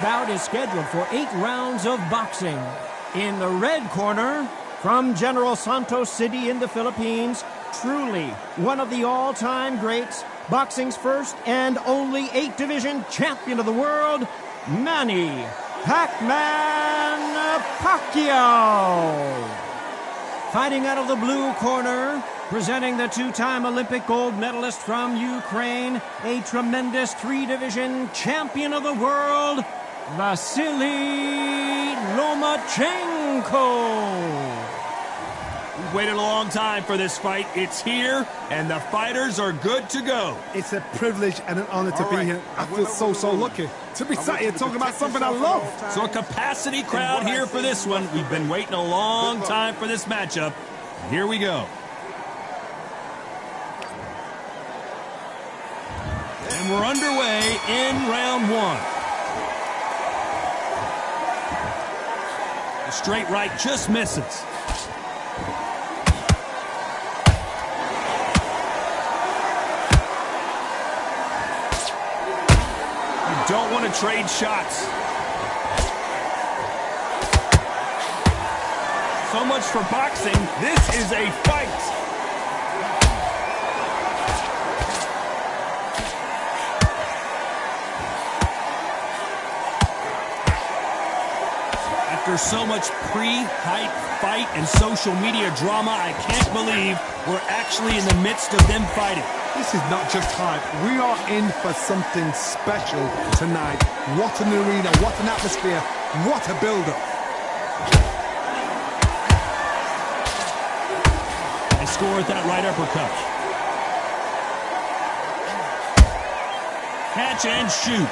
Bout is scheduled for 8 rounds of boxing. In the red corner, from General Santos City in the Philippines, truly one of the all-time greats, boxing's first and only 8-division champion of the world, Manny Pac-Man Pacquiao. Fighting out of the blue corner, presenting the 2-time Olympic gold medalist from Ukraine, a tremendous 3-division champion of the world, Vasily Lomachenko. We've waited a long time for this fight. It's here, and the fighters are good to go. It's a privilege and an honor to be here. I feel so lucky to be sat here talking about something I love. So a capacity crowd here for this one. We've been waiting a long time for this matchup. Here we go. And we're underway in round 1. The straight right just misses. Don't want to trade shots. So much for boxing. This is a fight. After so much pre-hype fight and social media drama, I can't believe we're actually in the midst of them fighting. This is not just hype. We are in for something special tonight. What an arena, what an atmosphere, what a build-up. They score with that right uppercut. Catch and shoot.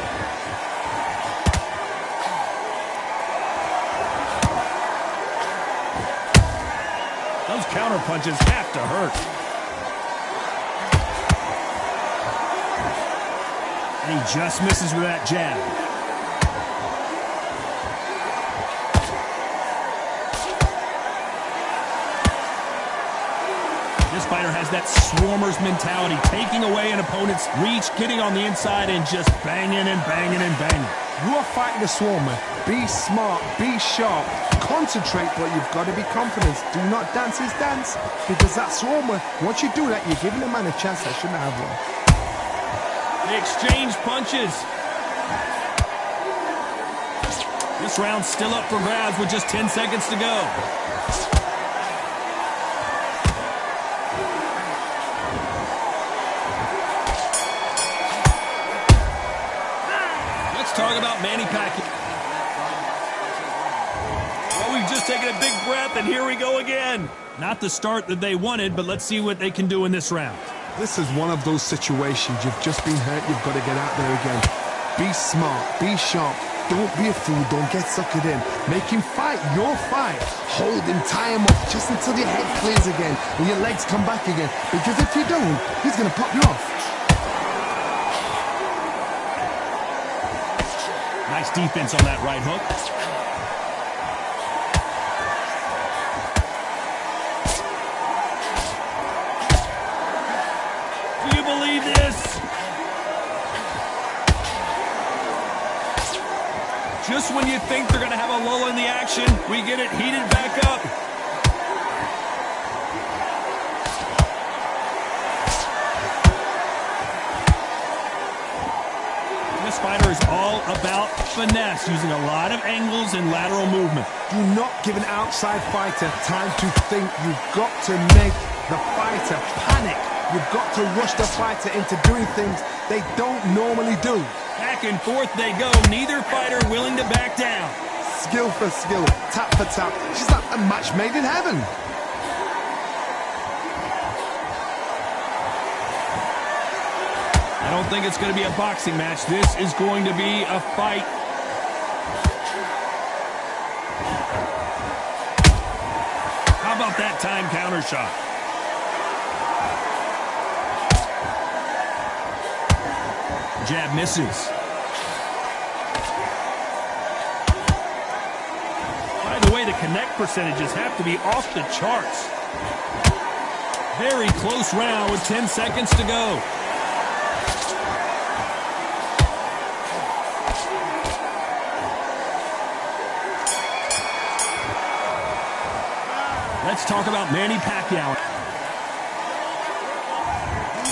Those counter punches have to hurt. And he just misses with that jab. This fighter has that swarmer's mentality, taking away an opponent's reach, getting on the inside, and just banging and banging and banging. You are fighting a swarmer. Be smart, be sharp, concentrate, but you've got to be confident. Do not dance his dance, because that swarmer, once you do that, you're giving a man a chance that shouldn't have one. They exchange punches. This round's still up for grabs with just 10 seconds to go. Let's talk about Manny Pacquiao. Well, we've just taken a big breath, and here we go again. Not the start that they wanted, but let's see what they can do in this round. This is one of those situations. You've just been hurt. You've got to get out there again. Be smart. Be sharp. Don't be a fool. Don't get suckered in. Make him fight your fight. Hold him. Tie him up just until your head clears again and your legs come back again. Because if you don't, he's going to pop you off. Nice defense on that right hook. Just when you think they're going to have a lull in the action, we get it heated back up. This fighter is all about finesse, using a lot of angles and lateral movement. Do not give an outside fighter time to think. You've got to make the fighter panic. You've got to rush the fighter into doing things they don't normally do. Back and forth they go, neither fighter willing to back down. Skill for skill, tap for tap. She's like a match made in heaven. I don't think it's going to be a boxing match. This is going to be a fight. How about that time counter shot? Jab misses. By the way, the connect percentages have to be off the charts. Very close round with 10 seconds to go. Let's talk about Manny Pacquiao.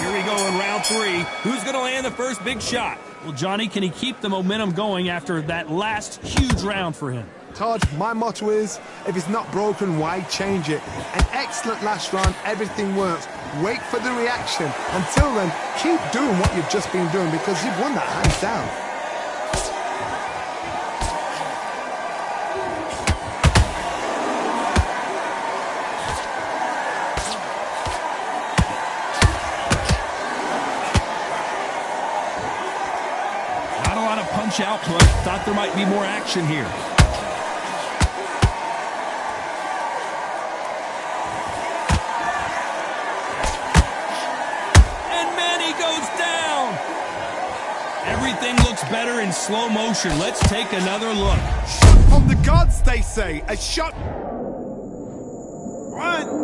Here we go in round 3. Who's going to land the first big shot? Well, Johnny, can he keep the momentum going after that last huge round for him? Todd, my motto is, if it's not broken, why change it? An excellent last round, everything works. Wait for the reaction. Until then, keep doing what you've just been doing because you've won that hands down. Not a lot of punch output. Thought there might be more action here. Everything looks better in slow motion. Let's take another look. Shot from the gods, they say. A shot. 1, 2, 3, 4.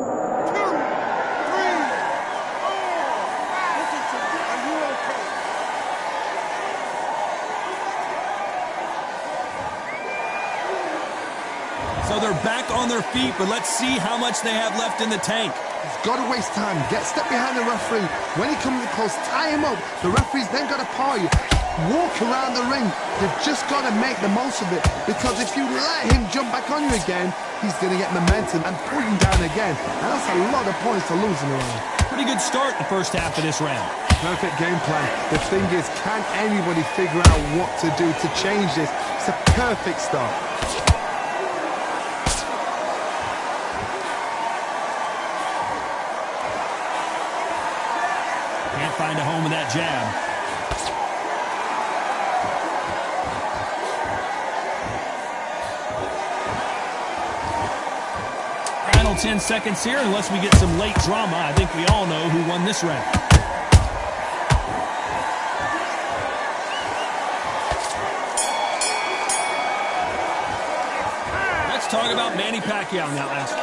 Are you okay? So they're back on their feet, but let's see how much they have left in the tank. He's got to waste time. Get step behind the referee. When he comes close, tie him up. The referee's then got to paw you. Walk around the ring. They've just got to make the most of it. Because if you let him jump back on you again, he's going to get momentum and pull you down again. And that's a lot of points to lose in a round. Pretty good start the first half of this round. Perfect game plan. The thing is, can anybody figure out what to do to change this? It's a perfect start. Can't find a home with that jab. Final 10 seconds here, unless we get some late drama. I think we all know who won this round. Let's talk about Manny Pacquiao now, last.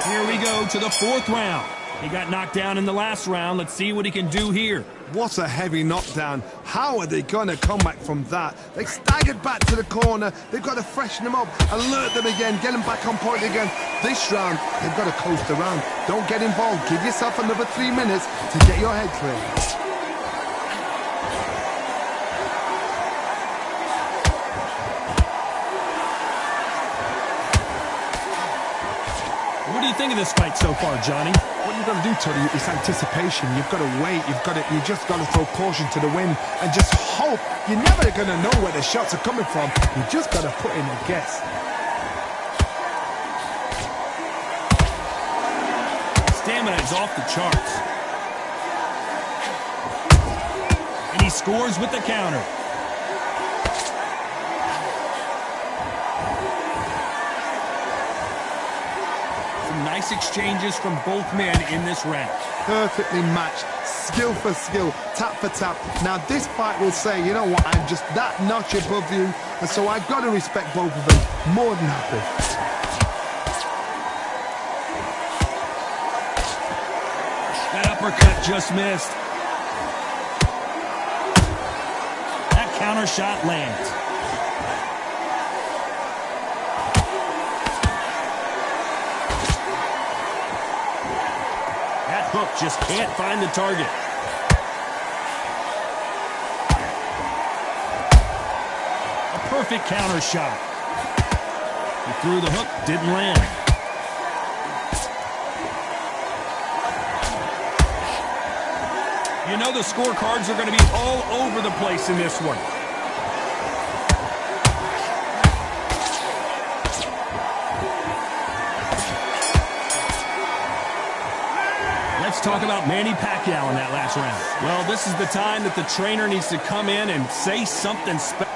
Here we go to the 4th round. He got knocked down in the last round. Let's see what he can do here. What a heavy knockdown. How are they going to come back from that? They staggered back to the corner. They've got to freshen them up, alert them again, get them back on point again. This round, they've got to coast around. Don't get involved. Give yourself another 3 minutes to get your head clear. What do you think of this fight so far, Johnny? What you've got to do, Tony, is anticipation. You've got to wait. You just got to throw caution to the wind and just hope. You're never going to know where the shots are coming from. You just got to put in a guess. Stamina is off the charts. And he scores with the counter. Nice exchanges from both men in this round. Perfectly matched, skill for skill, tap for tap. Now this fight will say, you know what, I'm just that notch above you, and so I've got to respect both of them. More than happy. That uppercut just missed. That counter shot lands. Hook just can't find the target. A perfect counter shot. He threw the hook, didn't land. You know the scorecards are going to be all over the place in this one. Let's talk about Manny Pacquiao in that last round. Well, this is the time that the trainer needs to come in and say something special.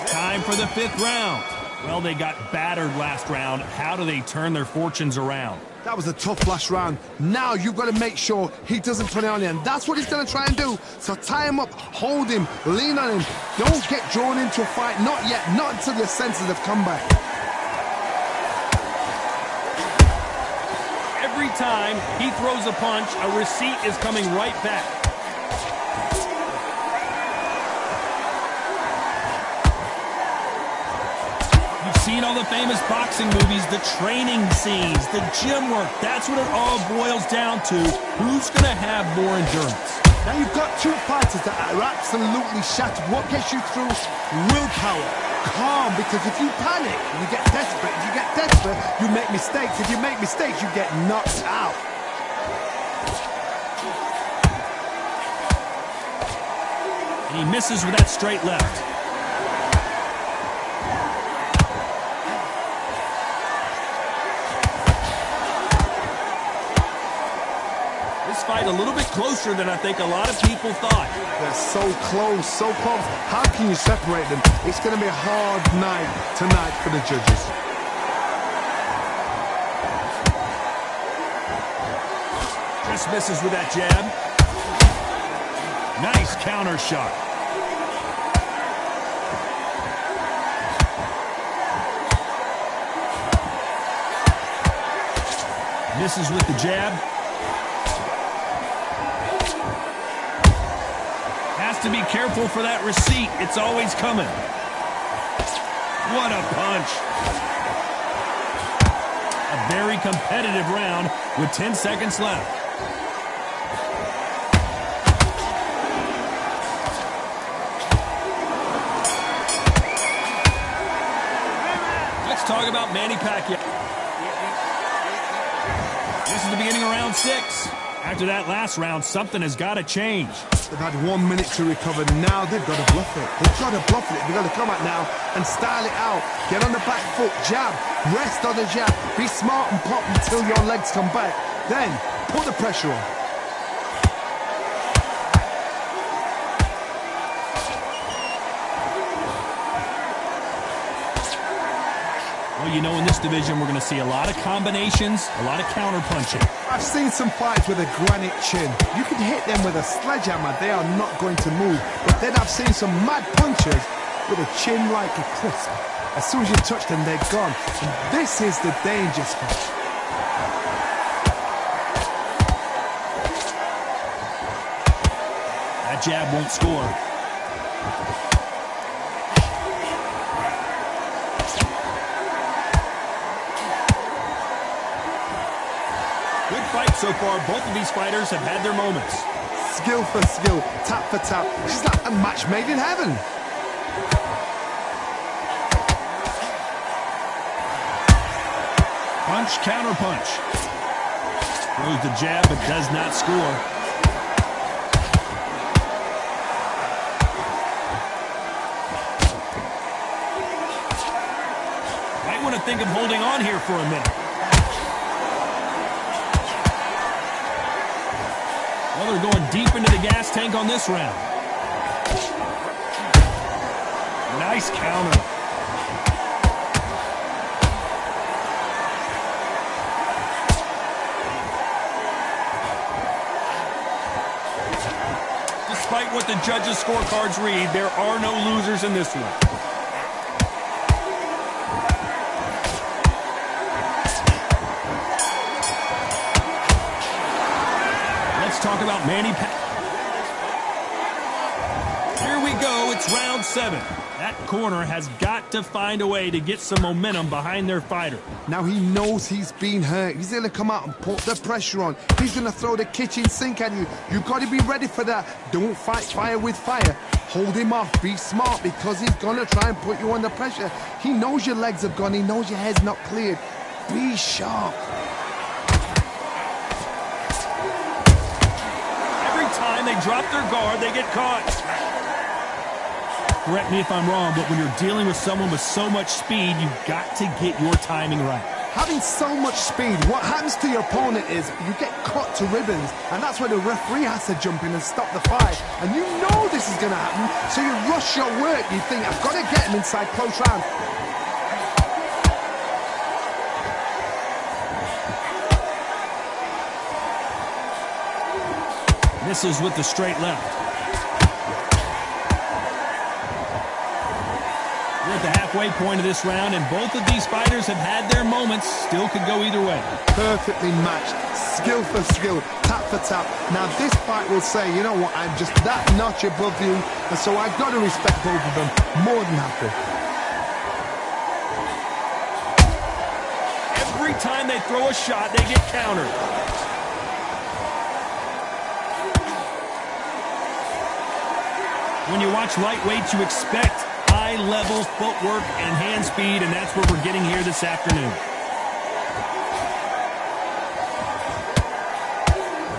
Time for the 5th round. Well, they got battered last round. How do they turn their fortunes around? That was a tough last round. Now you've got to make sure he doesn't put it on you, and that's what he's going to try and do. So tie him up, hold him, lean on him. Don't get drawn into a fight. Not yet. Not until your senses have come back. Every time he throws a punch, a receipt is coming right back. You've all the famous boxing movies, the training scenes, the gym work, that's what it all boils down to. Who's going to have more endurance? Now you've got two fighters that are absolutely shattered. What gets you through? Willpower. Calm, because if you panic, you get desperate. If you get desperate, you make mistakes. If you make mistakes, you get knocked out. And he misses with that straight left. This fight a little bit closer than I think a lot of people thought. They're so close, so close. How can you separate them? It's going to be a hard night tonight for the judges. Just misses with that jab. Nice counter shot. Misses with the jab. Has to be careful for that receipt. It's always coming. What a punch. A very competitive round with 10 seconds left. Let's talk about Manny Pacquiao. This is the beginning of round 6. After that last round, something has got to change. They've had 1 minute to recover. Now they've got to bluff it. They've got to bluff it. They've got to come out now and style it out. Get on the back foot, jab, rest on the jab. Be smart and pop until your legs come back. Then put the pressure on. Well, you know, in this division, we're going to see a lot of combinations, a lot of counter punching. I've seen some fights with a granite chin. You can hit them with a sledgehammer. They are not going to move. But then I've seen some mad punchers with a chin like a crisp. As soon as you touch them, they're gone. And this is the danger spot. That jab won't score. Good fight so far. Both of these fighters have had their moments. Skill for skill, tap for tap. She's like a match made in heaven. Punch, counter punch. Throws the jab, but does not score. Might want to think of holding on here for a minute. Well, they're going deep into the gas tank on this round. Nice counter. Despite what the judges' scorecards read, there are no losers in this one. Talk about Manny Pacquiao. Here we go. It's round 7. That corner has got to find a way to get some momentum behind their fighter. Now he knows he's been hurt. He's going to come out and put the pressure on. He's going to throw the kitchen sink at you. You've got to be ready for that. Don't fight fire with fire. Hold him off. Be smart, because he's going to try and put you under pressure. He knows your legs have gone. He knows your head's not cleared. Be sharp. Time they drop their guard, they get caught. Correct me if I'm wrong, but when you're dealing with someone with so much speed, you've got to get your timing right. Having so much speed, what happens to your opponent is you get cut to ribbons, and that's where the referee has to jump in and stop the fight. And you know this is going to happen, so you rush your work. You think, I've got to get him inside close round. Misses with the straight left. We're at the halfway point of this round, and both of these fighters have had their moments. Still could go either way. Perfectly matched. Skill for skill, tap for tap. Now this fight will say, you know what, I'm just that notch above you, and so I've got to respect both of them more than happy. Every time they throw a shot, they get countered. When you watch lightweights, you expect high-level footwork and hand speed, and that's what we're getting here this afternoon.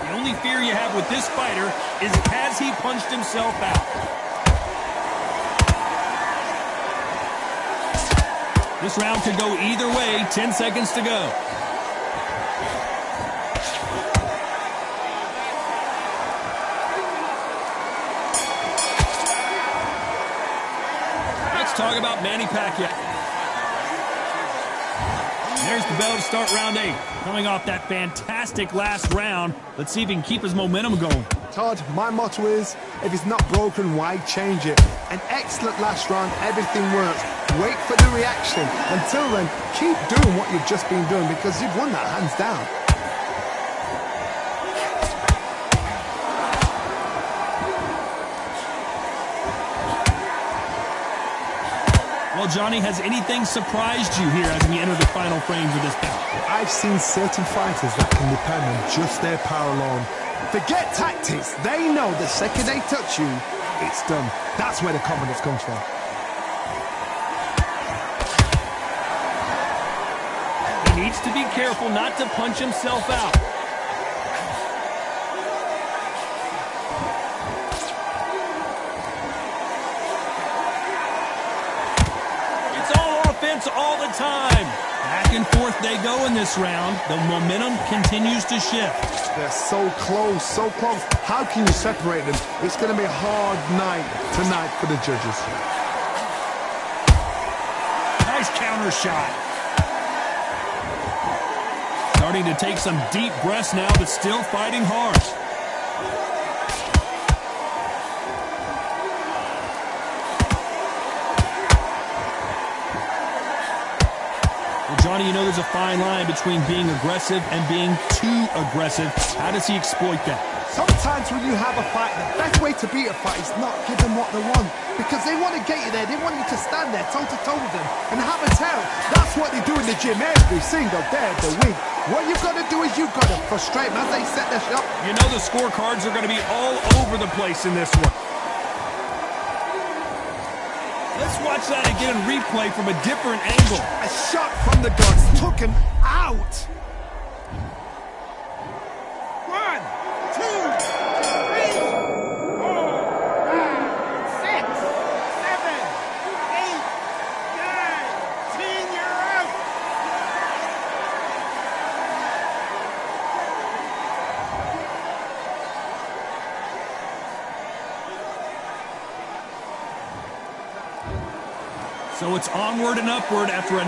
The only fear you have with this fighter is, has he punched himself out? This round could go either way. 10 seconds to go. Talk about Manny Pacquiao. There's the bell to start round 8. Coming off that fantastic last round, let's see if he can keep his momentum going. Todd, my motto is, if it's not broken, why change it? An excellent last round, everything works. Wait for the reaction. Until then, keep doing what you've just been doing, because you've won that hands down. Well, Johnny, has anything surprised you here as we enter the final frames of this bout? I've seen certain fighters that can depend on just their power alone. Forget tactics. They know the second they touch you, it's done. That's where the confidence comes from. He needs to be careful not to punch himself out. All the time. Back and forth they go in this round. The momentum continues to shift. They're so close, so close. How can you separate them? It's going to be a hard night tonight for the judges. Nice counter shot. Starting to take some deep breaths now, but still fighting hard. Johnny, you know there's a fine line between being aggressive and being too aggressive. How does he exploit that? Sometimes when you have a fight, the best way to beat a fight is not give them what they want. Because they want to get you there. They want you to stand there toe-to-toe with them and have a tell. That's what they do in the gym every single day of the week. What you've got to do is you've got to frustrate them as they set their shot. You know the scorecards are going to be all over the place in this one. Let's watch that again in replay from a different angle. A shot from the guts took him out. 1, 2, 3, 4, 5, 6, 7, 8, 9, 10. You're out. So it's onward and upward after a